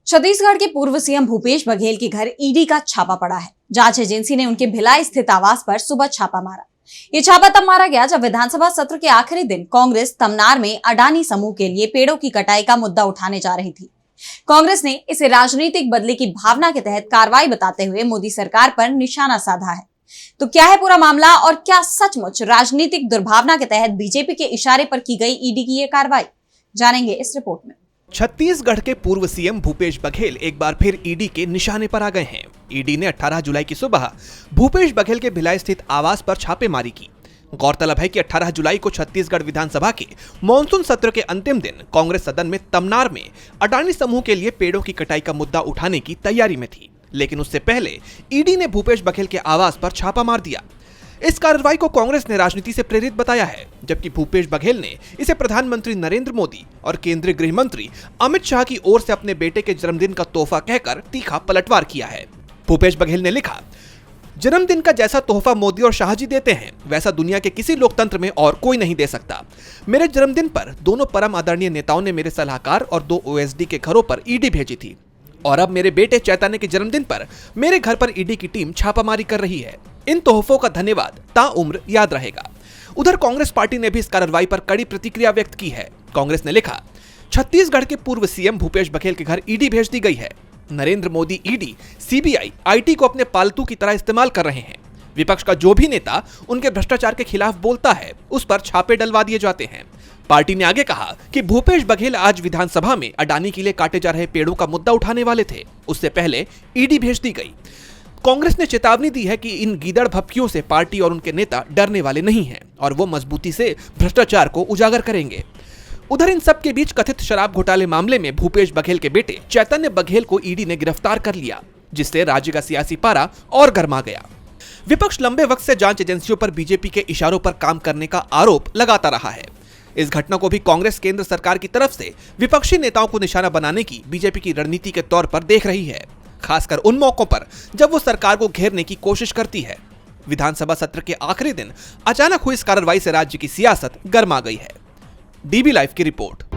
छत्तीसगढ़ के पूर्व सीएम भूपेश बघेल के घर ईडी का छापा पड़ा है। जांच एजेंसी ने उनके भिलाई स्थित आवास पर सुबह छापा मारा। ये छापा तब मारा गया जब विधानसभा सत्र के आखिरी दिन कांग्रेस तमनार में अडानी समूह के लिए पेड़ों की कटाई का मुद्दा उठाने जा रही थी। कांग्रेस ने इसे राजनीतिक बदले की भावना के तहत कार्रवाई बताते हुए मोदी सरकार पर निशाना साधा है। तो क्या है पूरा मामला और क्या सचमुच राजनीतिक दुर्भावना के तहत बीजेपी के इशारे पर की गई ईडी की ये कार्रवाई, जानेंगे इस रिपोर्ट में। छत्तीसगढ़ के पूर्व सीएम भूपेश बघेल एक बार फिर ईडी के निशाने पर आ गए हैं। ईडी ने 18 जुलाई की सुबह भूपेश बघेल के भिलाई स्थित आवास पर छापेमारी की। गौरतलब है कि 18 जुलाई को छत्तीसगढ़ विधानसभा के मानसून सत्र के अंतिम दिन कांग्रेस सदन में तमनार में अडानी समूह के लिए पेड़ों की कटाई का मुद्दा उठाने की तैयारी में थी, लेकिन उससे पहले ईडी ने भूपेश बघेल के आवास पर छापा मार दिया। इस कार्रवाई को कांग्रेस ने राजनीति से प्रेरित बताया है, जबकि भूपेश बघेल ने इसे प्रधानमंत्री नरेंद्र मोदी और केंद्रीय गृह मंत्री अमित शाह की ओर से अपने बेटे के जन्मदिन का तोहफा कहकर तीखा पलटवार किया है। भूपेश बघेल ने लिखा, जन्मदिन का जैसा तोहफा मोदी और शाह जी देते हैं, वैसा दुनिया के किसी लोकतंत्र में और कोई नहीं दे सकता। मेरे जन्मदिन पर दोनों परम आदरणीय नेताओं ने मेरे सलाहकार और 2 ओएसडी के घरों पर ईडी भेजी थी, और अब मेरे बेटे चैतन्य के जन्मदिन पर मेरे घर पर ईडी की टीम छापामारी कर रही है। इन तोहफों का धन्यवाद ताउम्र याद रहेगा। उधर कांग्रेस पार्टी ने भी इस कार्रवाई पर कड़ी प्रतिक्रिया व्यक्त की है। कांग्रेस ने लिखा, छत्तीसगढ़ के पूर्व सीएम भूपेश बघेल के घर ईडी भेज दी गई है। Narendra Modi ED, CBI, IT को अपने पालतू की तरह इस्तेमाल कर रहे हैं। विपक्ष का जो भी नेता उनके भ्रष्टाचार के खिलाफ बोलता है, उस पर छापे डलवा दिए जाते हैं। पार्टी ने आगे कहा कि भूपेश बघेल आज विधानसभा में अडानी के लिए काटे जा रहे पेड़ों का मुद्दा उठाने वाले थे, उससे पहले ईडी भेज दी गई। कांग्रेस ने चेतावनी दी है कि इन गीदड़ भपकियों से पार्टी और उनके नेता डरने वाले नहीं हैं और वो मजबूती से भ्रष्टाचार को उजागर करेंगे। उधर इन सब के बीच कथित शराब घोटाले मामले में भूपेश बघेल के बेटे चैतन्य बघेल को ईडी ने गिरफ्तार कर लिया, जिससे राज्य का सियासी पारा और गर्मा गया। विपक्ष लंबे वक्त से जांच एजेंसियों पर बीजेपी के इशारों पर काम करने का आरोप लगाता रहा है। इस घटना को भी कांग्रेस केंद्र सरकार की तरफ से विपक्षी नेताओं को निशाना बनाने की बीजेपी की रणनीति के तौर पर देख रही है, खासकर उन मौकों पर जब वो सरकार को घेरने की कोशिश करती है। विधानसभा सत्र के आखिरी दिन अचानक हुई इस कार्रवाई से राज्य की सियासत गर्मा गई है। डीबी लाइव की रिपोर्ट।